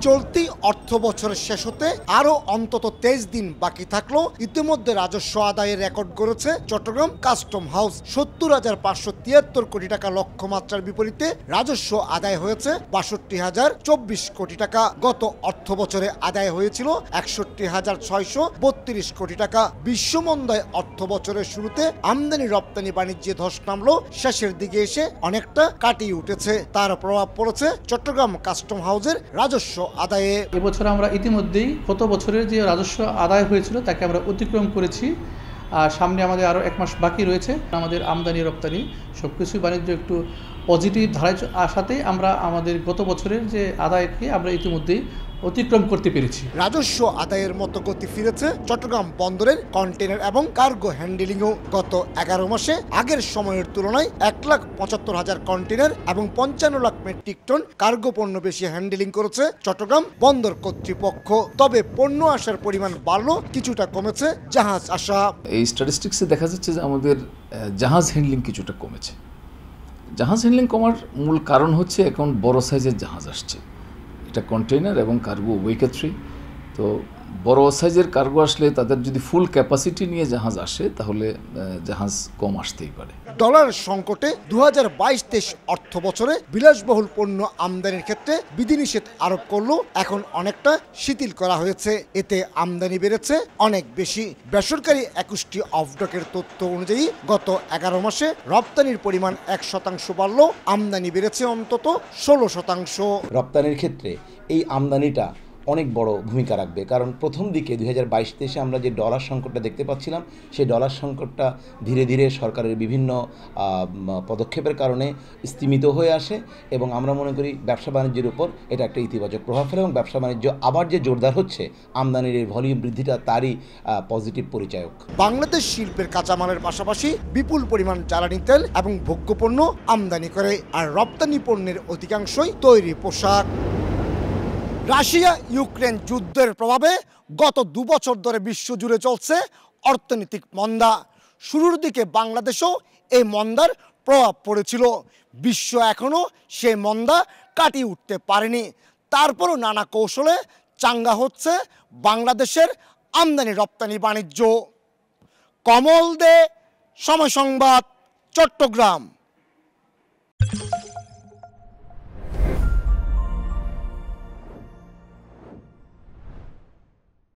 চলতি অর্থ বছরের শেষ হতে আরো অন্তত 23 দিন বাকি থাকলেও ইতিমধ্যে রাজস্ব আদায়ের রেকর্ড গড়েছে চট্টগ্রাম কাস্টম হাউস। ৭০,৫৭৩ কোটি টাকা লক্ষ্যমাত্রার বিপরীতে রাজস্ব আদায় হয়েছে ৬২,০২৪ কোটি টাকা। গত অর্থ বছরে আদায় হয়েছিল ৬১,৬৩২ কোটি টাকা। বিশ্বমন্দায় অর্থ বছরের শুরুতে আমদানি রপ্তানি বাণিজ্যে ধস নামলো, শেষের দিকে এসে অনেকটা কাটিয়ে উঠেছে। তার প্রভাব পড়েছে চট্টগ্রাম কাস্টম হাউসের রাজস্ব আদায়ে। এবছর আমরা ইতিমধ্যেই গত বছরের যে রাজস্ব আদায় হয়েছিল তাকে আমরা অতিক্রম করেছি। আর সামনে আমাদের আরও 1 মাস বাকি রয়েছে। আমাদের আমদানি রপ্তানি সবকিছু বাণিজ্য একটু পজিটিভ ধারায় আসাতেই আমরা আমাদের গত বছরের যে আদায়কে আমরা ইতিমধ্যেই অতিক্রম করতে পেরেছি। রাজস্ব আদায়ের মতো গতি ফিরেছে চট্টগ্রাম বন্দরের কন্টেইনার এবং কার্গো হ্যান্ডেলিংও। গত 11 মাসে আগের সময়ের তুলনায় 1,75,000 কন্টেইনার এবং 55 লাখ মেট্রিক টন কার্গো পণ্য বেশি হ্যান্ডেলিং করেছে চট্টগ্রাম বন্দর কর্তৃপক্ষ। তবে পণ্য আসার পরিমাণ বাড়লো, কিছুটা কমেছে জাহাজ আসা। এই স্ট্যাটিস্টিক্সে দেখা যাচ্ছে যে আমাদের জাহাজ হ্যান্ডলিং কিছুটা কমেছে। জাহাজ হ্যান্ডলিং কমার মূল কারণ হচ্ছে এখন বড় সাইজের জাহাজ আসছে। এটা কন্টেইনার এবং কার্গো উভয় ক্ষেত্রেই। তো বড় সাইজের কার্গো আসলে তাদের যদি ফুল ক্যাপাসিটি নিয়ে জাহাজ আসে তাহলে জাহাজ কম আসতেই পারে। ডলার সংকটে 2022-23 অর্থ বছরে বিলাসবহুল পণ্য আমদানির ক্ষেত্রে বিধিনিষেধ আরোপ করলেও এখন অনেকটা শিথিল করা হয়েছে। এতে আমদানি বেড়েছে অনেক বেশি। বেসরকারি 21টি অফডকের তথ্য অনুযায়ী গত 11 মাসে রপ্তানির পরিমাণ 1% বাড়লেও আমদানি বেড়েছে অন্তত 16%। রপ্তানির ক্ষেত্রে এই আমদানিটা অনেক বড় ভূমিকা রাখবে, কারণ প্রথম দিকে 2022-23 আমরা যে ডলার সংকটটা দেখতে পাচ্ছিলাম, সেই ডলার সংকটটা ধীরে ধীরে সরকারের বিভিন্ন পদক্ষেপের কারণে স্তীমিত হয়ে আসে এবং আমরা মনে করি ব্যবসা বাণিজ্যের উপর এটা একটা ইতিবাচক প্রভাব ফেলে এবং ব্যবসা বাণিজ্য আবার যে জোরদার হচ্ছে, আমদানির এই ভলিউম বৃদ্ধিটা তারই পজিটিভ পরিচায়ক। বাংলাদেশ শিল্পের কাঁচামালের পাশাপাশি বিপুল পরিমাণ জ্বালানি তেল এবং ভোগ্যপণ্য আমদানি করে, আর রপ্তানি পণ্যের অধিকাংশই তৈরি পোশাক। রাশিয়া ইউক্রেন যুদ্ধের প্রভাবে গত 2 বছর ধরে বিশ্বজুড়ে চলছে অর্থনৈতিক মন্দা। শুরুর দিকে বাংলাদেশেও এই মন্দার প্রভাব পড়েছিল। বিশ্ব এখনও সেই মন্দা কাটিয়ে উঠতে পারেনি। তারপরও নানা কৌশলে চাঙ্গা হচ্ছে বাংলাদেশের আমদানি রপ্তানি বাণিজ্য। কমল দে, সময় সংবাদ, চট্টগ্রাম।